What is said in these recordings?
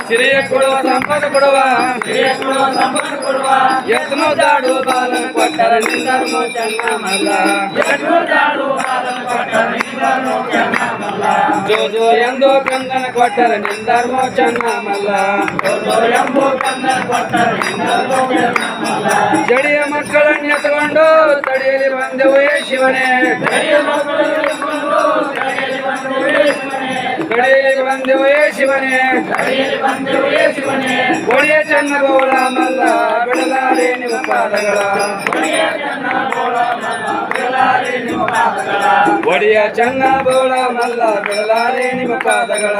ಸಿರಿಯ ಕೊಡುವ ಸಂಪತ್ತು ಕೊಡುವ ಎತ್ನೋ ದಾಡು ಬಾಲನ ಕೊಟ್ಟರ ನಿಂದರ್ಮೋ ಚೆನ್ನಮಲ್ಲ ಜೋ ಜೋ ಎಂದು ಕಂದನ ಕೊಟ್ಟರ ನಿಂದರ್ಮೋ ಚೆನ್ನಮಲ್ಲ ಜಡಿಯ ಮಕ್ಕಳನ್ನ ಎತ್ಕೊಂಡು ತಡಿಯಲಿ ಬಂದೆವು ಏ ಶಿವನೇ ಕಡೆಯಲ್ಲಿ ಬಂದೆವು ಏ ಶಿವನೇ ಒಡೆಯ ಚನ್ನ ಗೋಳ ಮಲ್ಲ ಬಿಡಲಾರೆ ನಿಮ್ಮ ಪಾದಗಳ ಒಡೆಯ ಚನ್ನ ಬೋಳ ಮಲ್ಲ ಬಿಡಲಾರೆ ನಿಮ್ಮ ಪಾದಗಳ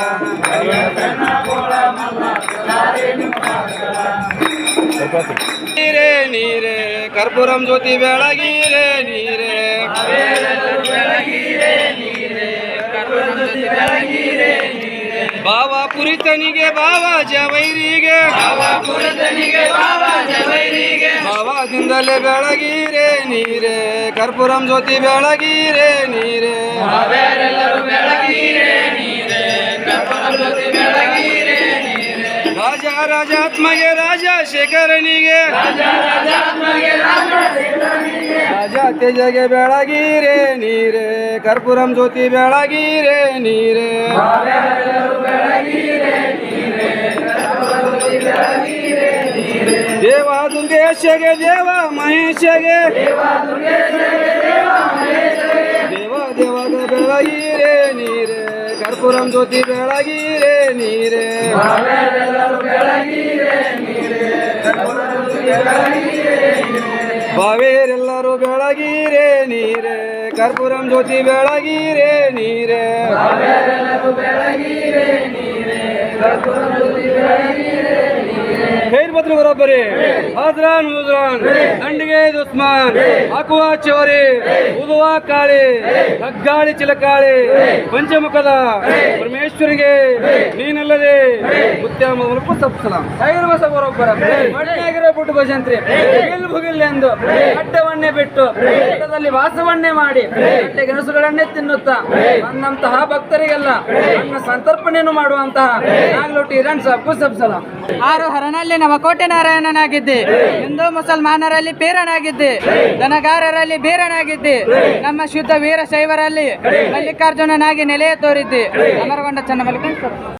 ನೀರೇ ನೀರೇ ಕರ್ಪೂರಂ ಜ್ಯೋತಿ ಬೆಳಗೀರೇ ನೀರೇ ಬಾವಾ ಪುರಿತನಿಗೆ ಬಾವಾ ಜವೈರಿಗೆ ಬಾವಾದಿಂದಲೇ ಬೆಳಗೀರೆ ನೀರೇ ಕರ್ಪೂರಂ ಜ್ಯೋತಿ ಬೆಳಗೀರೆ ನೀರೇ ರಾಜ ರಾಜಾತ್ಮಗೆ ರಾಜ ಶೇಖರನಿಗೆ ರಾಜ ತೇಜಗೆ ಬೆಳಗೀರೆ ನೀರೇ ಕರ್ಪೂರಂ ಜ್ಯೋತಿ ಬೆಳಗೀರೆ ನೀರೇ ದೇವ ದುರ್ಗೇಶಗೆ ದೇವ ಮಹೇಶಗೆ ದೇವ ದೇವದ ಬೆಳಗೀರೆ ನೀರೇ ಕರ್ಪೂರಂ ಜ್ಯೋತಿ ಬೆಳಗೀರೆ ನೀರೇ ಬಾವೇರೆಲ್ಲರೂ ಬೆಳಗೀರೆ ನೀರೇ ಕರ್ಪೂರಂ ಜ್ಯೋತಿ ಬೆಳಗೀರೆ ನೀರೇ खैर बदल बरोबरी हाजरान हुजरान ದಂಡಿಗೆ ದುಸ್ಮಾನ್ ಹಾಕುವ ಚೋರಿ ಊದುವ ಕಾಳಿ ಕಗ್ಗಾಳಿ ಚಿಲಕಾಳಿ ಪಂಚಮುಖದ ಪರಮೇಶ್ವರಿಗೆ ನೀನಲ್ಲದೆ ಮುತ್ಯಾಮ ಮುಲ್ಕು ಸಪ್ಸಲಾಂ ಖೈರ್ ಬಸ ಬರೋಬ್ಬರ ಮಣ್ಣಾಗಿರೋ ಬಿಟ್ಟು ಭಜಂತ್ರಿ ಗಿಲ್ ಭುಗಿಲ್ ಎಂದು ಅಡ್ಡವನ್ನೇ ಬಿಟ್ಟು ಬೆಟ್ಟದಲ್ಲಿ ವಾಸವನ್ನೇ ಮಾಡಿ ಗಂಟೆ ಗೆಣಸುಗಳನ್ನೇ ತಿನ್ನುತ್ತಾ ನನ್ನಂತಹ ಭಕ್ತರಿಗೆಲ್ಲ ನನ್ನ ಸಂತರ್ಪಣೆಯನ್ನು ಮಾಡುವಂತಹ ನಾಗಲೋಟಿ ಇರಾನ್ ಸಾಬ್ಕು ಸಪ್ಸಲಾಂ ಆರು ಹರನಲ್ಲಿ ನವಕೋಟೆ ನಾರಾಯಣನಾಗಿದ್ದೆ ಹಿಂದೂ ಮುಸಲ್ಮಾನರಲ್ಲಿ ಪೇರನಾಗಿದ್ದೆ ದನಗಾರರಲ್ಲಿ ಬೀರನಾಗಿದ್ದೆ ನಮ್ಮ ಶುದ್ಧ ವೀರ ಶೈವರಲ್ಲಿ ಮಲ್ಲಿಕಾರ್ಜುನನಾಗಿ ನೆಲೆಯ ತೋರಿದ್ದೆ ಅಮರಗೊಂಡ ಚನ್ನಮಲ್ಲಿಕಾರ್ಜುನ